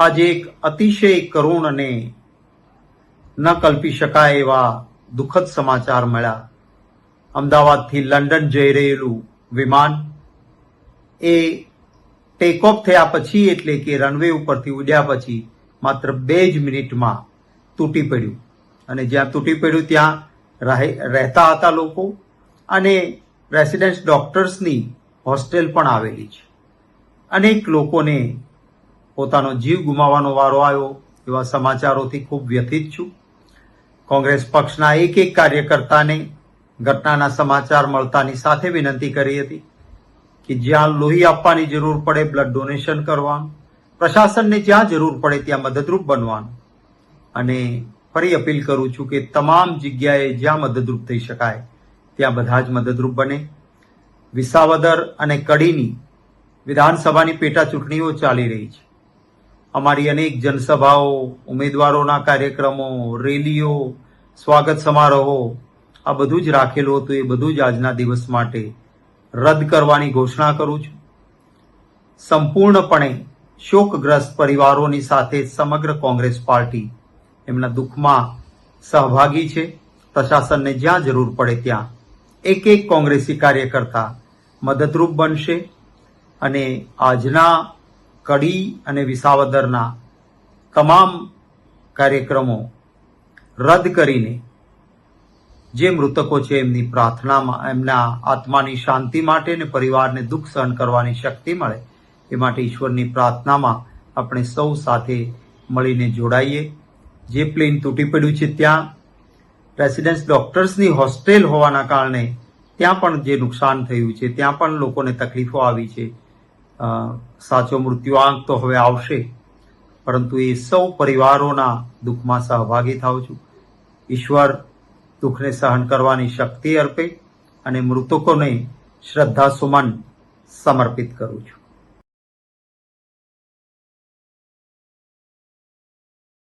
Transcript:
આજે એક અતિશય કરુણ અને ન કલ્પી શકાય એવા દુઃખદ સમાચાર મળ્યા. અમદાવાદથી લંડન જઈ રહેલું વિમાન એ ટેક ઓફ થયા પછી, એટલે કે રનવે ઉપરથી ઉડ્યા પછી માત્ર 2 જ મિનિટમાં તૂટી પડ્યું. અને જ્યાં તૂટી પડ્યું ત્યાં રહેતા હતા લોકો, અને રેસિડેન્સ ડોક્ટર્સની હોસ્ટેલ પણ આવેલી છે. અનેક લોકોને પોતાનો જીવ ગુમાવવાનો વારો આવ્યો. એવા સમાચારોથી ખૂબ વ્યથિત છું. કોંગ્રેસ પક્ષના એક કાર્યકર્તાને ઘટનાના સમાચાર મળતાની સાથે વિનંતી કરી હતી કે જ્યાં લોહી આપવાની જરૂર પડે બ્લડ ડોનેશન કરવાનું, પ્રશાસનને જ્યાં જરૂર પડે ત્યાં મદદરૂપ બનવાનું. અને ફરી અપીલ કરું છું કે તમામ જગ્યાએ જ્યાં મદદરૂપ થઈ શકાય ત્યાં બધા જ મદદરૂપ બને. વિસાવદર અને કડીની વિધાનસભાની પેટા ચૂંટણીઓ ચાલી રહી છે. અમારી અનેક જનસભાઓ, ઉમેદવારોના કાર્યક્રમો, રેલીઓ, સ્વાગત સમારોહો આ બધું જ રાખેલું હતું. એ બધું જ આજના દિવસ માટે રદ કરવાની ઘોષણા કરું છું. સંપૂર્ણપણે શોકગ્રસ્ત પરિવારોની સાથે સમગ્ર કોંગ્રેસ પાર્ટી એમના દુઃખમાં સહભાગી છે. પ્રશાસનને જ્યાં જરૂર પડે ત્યાં એક કોંગ્રેસી કાર્યકર્તા મદદરૂપ બનશે. અને આજના કડી અને વિસાવદરના તમામ કાર્યક્રમો રદ કરીને જે મૃતકો છે એમની પ્રાર્થનામાં, એમના આત્માની શાંતિ માટે અને પરિવારને દુઃખ સહન કરવાની શક્તિ મળે એ માટે ઈશ્વરની પ્રાર્થનામાં આપણે સૌ સાથે મળીને જોડાઈએ. જે પ્લેન તૂટી પડ્યું છે ત્યાં રેસિડેન્સ ડોક્ટર્સની હોસ્ટેલ હોવાના કારણે ત્યાં પણ જે નુકસાન થયું છે, ત્યાં પણ લોકોને તકલીફો આવી છે. સાચો મૃત્યુઆંક તો હવે આવશે, પરંતુ એ સૌ પરિવારોના દુઃખમાં સહભાગી થાઉં છું. ઈશ્વર દુઃખને સહન કરવાની શક્તિ અર્પે અને મૃતકોને શ્રદ્ધા સુમન સમર્પિત કરું છું.